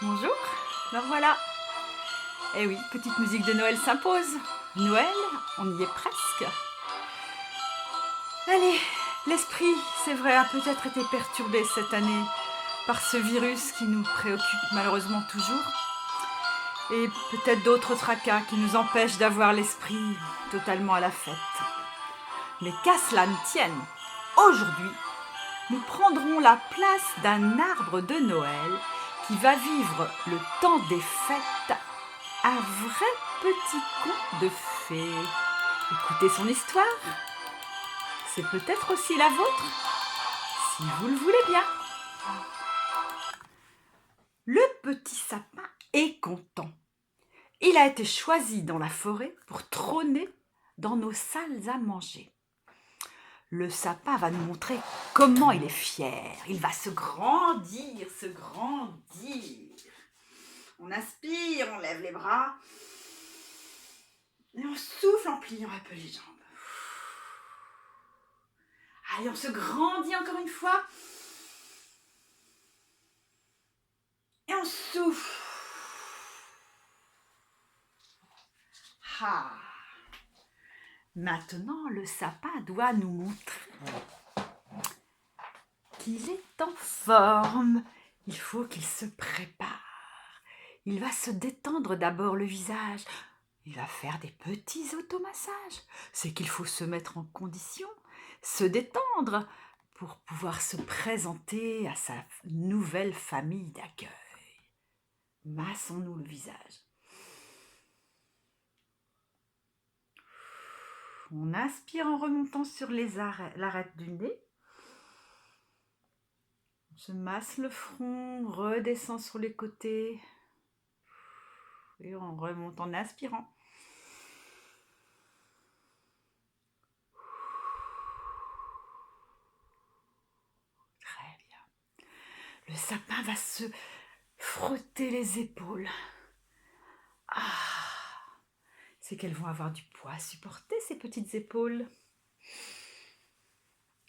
Bonjour, ben voilà. Eh oui, petite musique de Noël s'impose. Noël, on y est presque. Allez, l'esprit, c'est vrai, a peut-être été perturbé cette année par ce virus qui nous préoccupe malheureusement toujours. Et peut-être d'autres tracas qui nous empêchent d'avoir l'esprit totalement à la fête. Mais qu'à cela ne tienne, aujourd'hui, nous prendrons la place d'un arbre de Noël qui va vivre le temps des fêtes. Un vrai petit conte de fées. Écoutez son histoire. C'est peut-être aussi la vôtre, si vous le voulez bien. Le petit sapin est content. Il a été choisi dans la forêt pour trôner dans nos salles à manger. Le sapin va nous montrer comment il est fier. Il va se grandir, se grandir. On inspire, on lève les bras. Et on souffle en pliant un peu les jambes. Allez, on se grandit encore une fois. Et on souffle. Ah. Maintenant, le sapin doit nous montrer qu'il est en forme. Il faut qu'il se prépare. Il va se détendre d'abord le visage. Il va faire des petits automassages. C'est qu'il faut se mettre en condition, se détendre pour pouvoir se présenter à sa nouvelle famille d'accueil. Massons-nous le visage. On inspire en remontant sur l'arête du nez. On se masse le front, redescend sur les côtés. Et on remonte en inspirant. Très bien. Le sapin va se frotter les épaules. C'est qu'elles vont avoir du poids à supporter, ces petites épaules.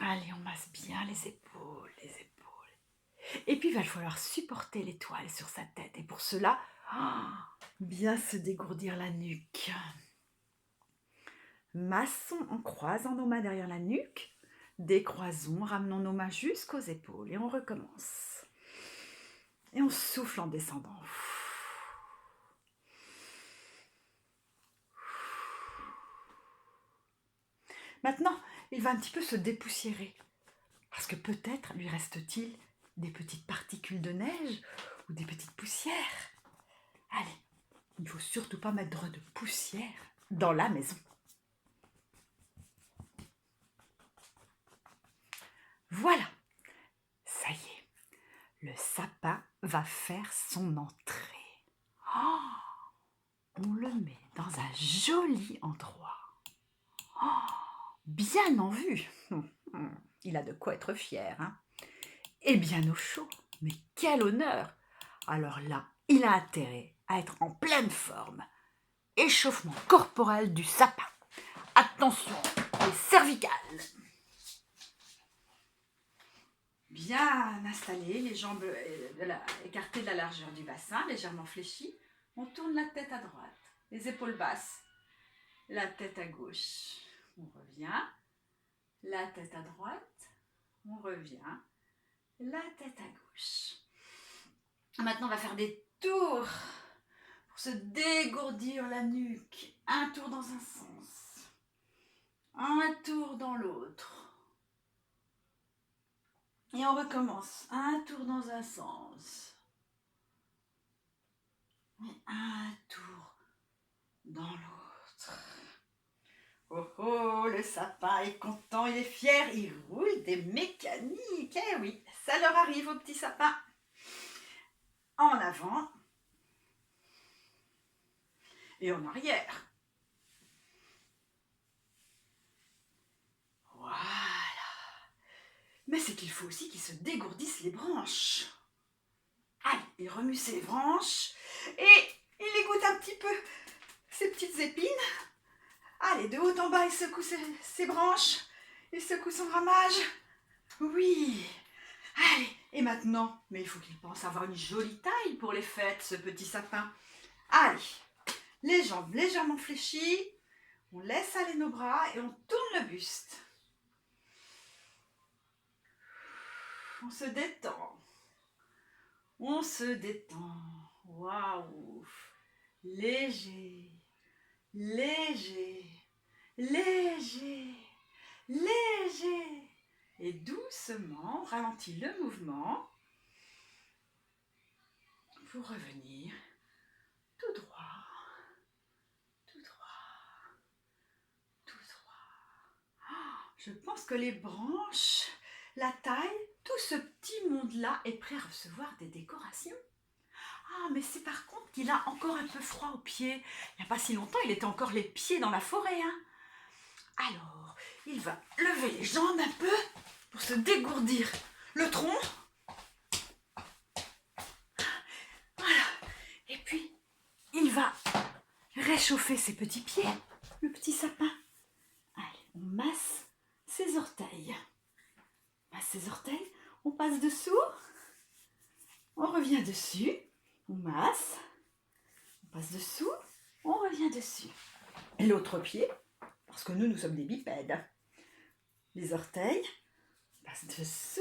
Allez, on masse bien les épaules, les épaules. Et puis, il va falloir supporter l'étoile sur sa tête. Et pour cela, bien se dégourdir la nuque. Massons en croisant nos mains derrière la nuque. Décroisons, ramenons nos mains jusqu'aux épaules. Et on recommence. Et on souffle en descendant. Maintenant, il va un petit peu se dépoussiérer. Parce que peut-être lui reste-t-il des petites particules de neige ou des petites poussières. Allez, il ne faut surtout pas mettre de poussière dans la maison. Voilà, ça y est, le sapin va faire son entrée. On le met dans un joli endroit. Bien en vue. Il a de quoi être fier. Hein, et bien au chaud. Mais quel honneur! Alors là, il a intérêt à être en pleine forme. Échauffement corporel du sapin. Attention, les cervicales. Bien installées, les jambes écartées de la largeur du bassin, légèrement fléchies. On tourne la tête à droite, les épaules basses, la tête à gauche. On revient, la tête à droite, on revient, la tête à gauche. Maintenant, on va faire des tours pour se dégourdir la nuque. Un tour dans un sens, un tour dans l'autre. Et on recommence. Un tour dans un sens. Et un tour dans l'autre. Oh oh, le sapin est content, il est fier, il roule des mécaniques. Eh oui, ça leur arrive aux petits sapins. En avant et en arrière. Voilà. Mais c'est qu'il faut aussi qu'ils se dégourdissent les branches. Allez, il remue ses branches et il égoutte un petit peu ses petites épines. Allez, de haut en bas, il secoue ses branches, il secoue son ramage. Oui. Allez, Et maintenant, mais il faut qu'il pense avoir une jolie taille pour les fêtes, ce petit sapin. Allez, les jambes légèrement fléchies, on laisse aller nos bras et on tourne le buste. On se détend. On se détend. Waouh! Léger, léger, léger, léger. Et doucement, on ralentit le mouvement pour revenir tout droit, tout droit, tout droit. Je pense que les branches, la taille, tout ce petit monde-là est prêt à recevoir des décorations. Ah, mais c'est par contre qu'il a encore un peu froid aux pieds. Il n'y a pas si longtemps, il était encore les pieds dans la forêt. Hein. Alors, il va lever les jambes un peu pour se dégourdir le tronc. Voilà. Et puis, il va réchauffer ses petits pieds, le petit sapin. Allez, on masse ses orteils. On masse ses orteils, on passe dessous, on revient dessus, on masse, on passe dessous, on revient dessus. Et l'autre pied, parce que nous sommes des bipèdes. Les orteils, on passe dessous,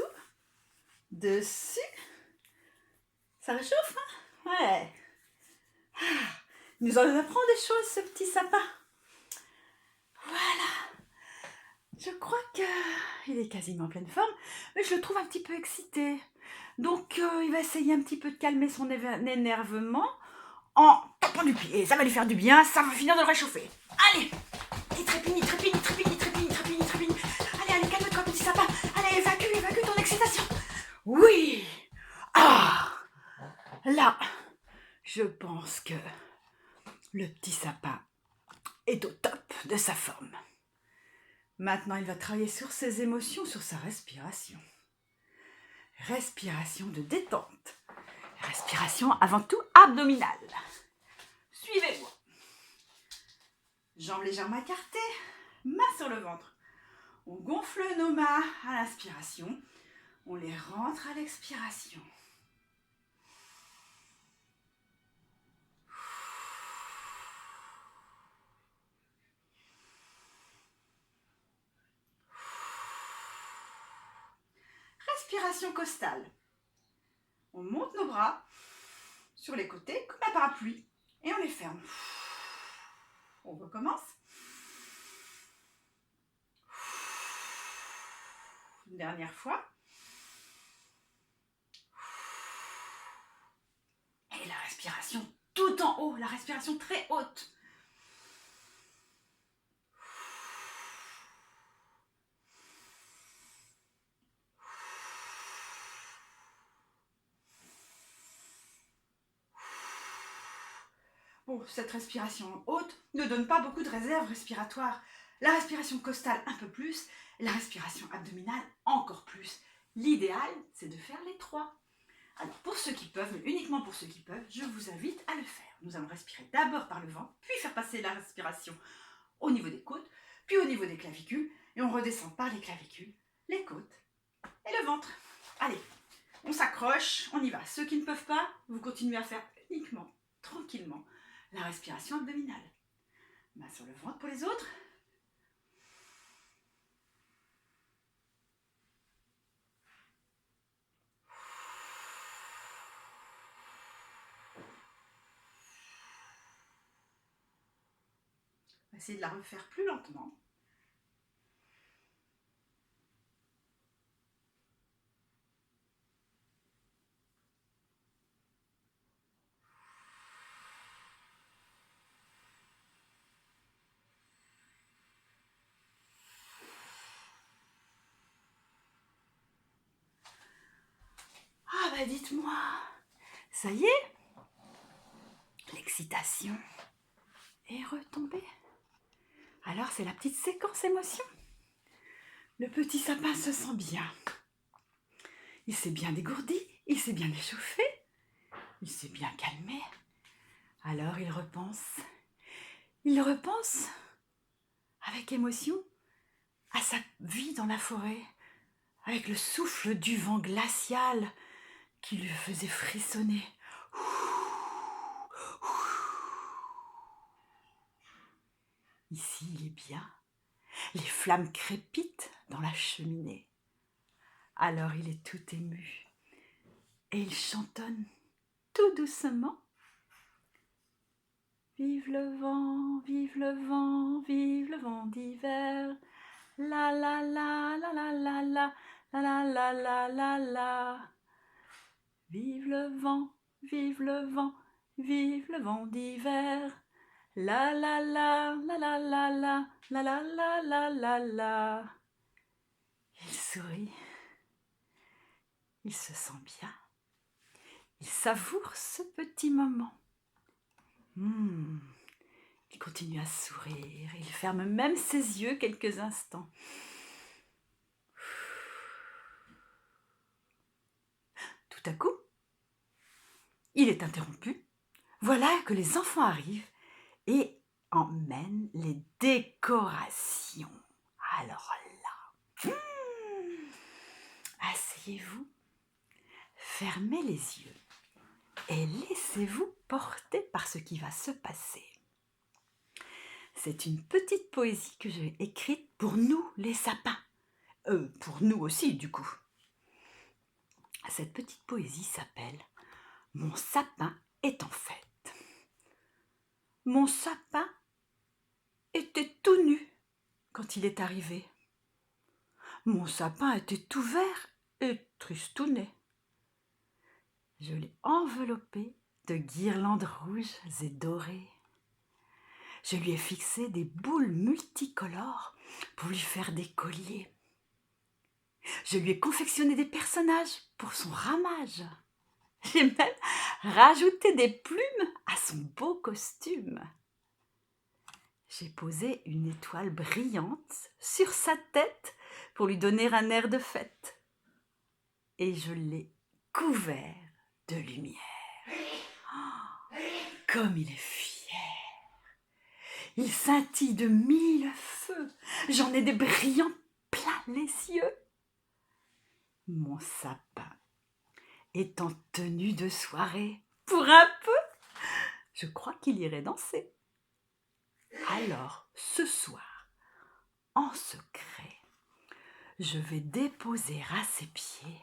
dessus. Ça réchauffe, hein? Ouais. Il nous en apprend des choses, ce petit sapin. Voilà. Je crois qu'il est quasiment en pleine forme, mais je le trouve un petit peu excité. Donc, il va essayer un petit peu de calmer son énervement en tapant du pied. Ça va lui faire du bien, ça va finir de le réchauffer. Allez, il trépigne, il trépigne, il trépigne, il trépigne, il trépigne, il trépigne. Allez, calme-toi, petit sapin. Allez, évacue ton excitation. Oui. Ah, là, je pense que le petit sapin est au top de sa forme. Maintenant, il va travailler sur ses émotions, sur sa respiration. Respiration de détente. Respiration avant tout abdominale. Suivez-moi. Jambes légèrement écartées, main sur le ventre. On gonfle nos mains à l'inspiration. On les rentre à l'expiration. Respiration costale. On monte nos bras sur les côtés comme un parapluie et on les ferme. On recommence. Une dernière fois. Et la respiration tout en haut, la respiration très haute. Bon, cette respiration haute ne donne pas beaucoup de réserve respiratoire. La respiration costale un peu plus, la respiration abdominale encore plus. L'idéal, c'est de faire les trois. Alors, pour ceux qui peuvent, mais uniquement pour ceux qui peuvent, je vous invite à le faire. Nous allons respirer d'abord par le ventre, puis faire passer la respiration au niveau des côtes, puis au niveau des clavicules, et on redescend par les clavicules, les côtes et le ventre. Allez, on s'accroche, on y va. Ceux qui ne peuvent pas, vous continuez à faire uniquement, tranquillement, la respiration abdominale. Main sur le ventre pour les autres. On va essayer de la refaire plus lentement. Ah bah dites-moi, ça y est, l'excitation est retombée. Alors c'est la petite séquence émotion. Le petit sapin se sent bien. Il s'est bien dégourdi, il s'est bien échauffé, il s'est bien calmé. Alors il repense avec émotion à sa vie dans la forêt, avec le souffle du vent glacial qui lui faisait frissonner. Ici, il est bien. Les flammes crépitent dans la cheminée. Alors il est tout ému et il chantonne tout doucement. Vive le vent, vive le vent, vive le vent d'hiver. La la la la la la la la la la la la. Vive le vent, vive le vent, vive le vent d'hiver. La la la la la la la la la la la la la. Il sourit. Il se sent bien. Il savoure ce petit moment. Il continue à sourire. Il ferme même ses yeux quelques instants. Tout à coup, il est interrompu. Voilà que les enfants arrivent et emmènent les décorations. Alors là, asseyez-vous, fermez les yeux et laissez-vous porter par ce qui va se passer. C'est une petite poésie que j'ai écrite pour nous, les sapins. Pour nous aussi, du coup. Cette petite poésie s'appelle « Mon sapin est en fête ». Mon sapin était tout nu quand il est arrivé. Mon sapin était tout vert et tristounet. Je l'ai enveloppé de guirlandes rouges et dorées. Je lui ai fixé des boules multicolores pour lui faire des colliers. Je lui ai confectionné des personnages pour son ramage. J'ai même rajouté des plumes à son beau costume. J'ai posé une étoile brillante sur sa tête pour lui donner un air de fête. Et je l'ai couvert de lumière. Oh, comme il est fier. Il scintille de 1000 feux. J'en ai des brillants plein les yeux. Mon sapin est en tenue de soirée. Pour un peu, je crois qu'il irait danser. Alors, ce soir, en secret, je vais déposer à ses pieds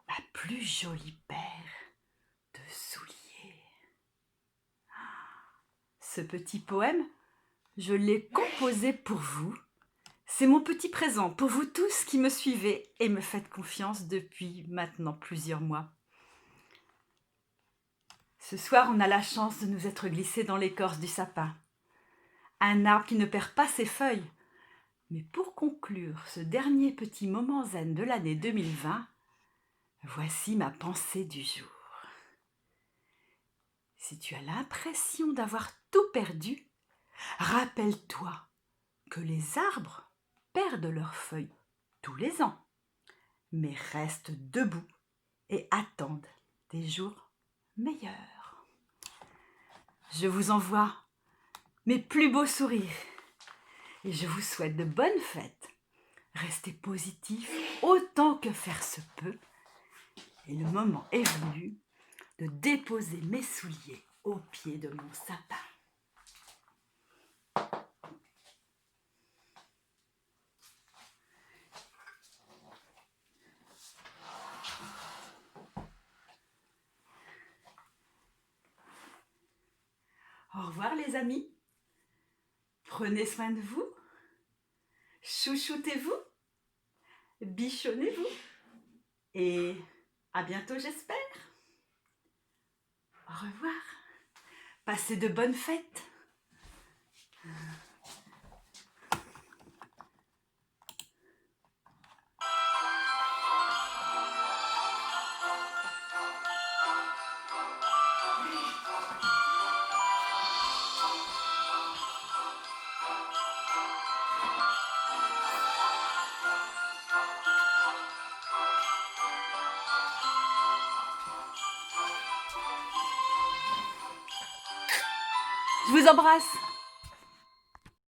ma plus jolie paire de souliers. Ce petit poème, je l'ai composé pour vous. C'est mon petit présent pour vous tous qui me suivez et me faites confiance depuis maintenant plusieurs mois. Ce soir, on a la chance de nous être glissés dans l'écorce du sapin. Un arbre qui ne perd pas ses feuilles. Mais pour conclure ce dernier petit moment zen de l'année 2020, voici ma pensée du jour. Si tu as l'impression d'avoir tout perdu, rappelle-toi que les arbres perdent leurs feuilles tous les ans, mais restent debout et attendent des jours meilleurs. Je vous envoie mes plus beaux sourires et je vous souhaite de bonnes fêtes. Restez positifs autant que faire se peut. Et le moment est venu de déposer mes souliers au pied de mon sapin. Au revoir les amis. Prenez soin de vous. Chouchoutez-vous. Bichonnez-vous. Et à bientôt j'espère. Au revoir. Passez de bonnes fêtes. Je vous embrasse.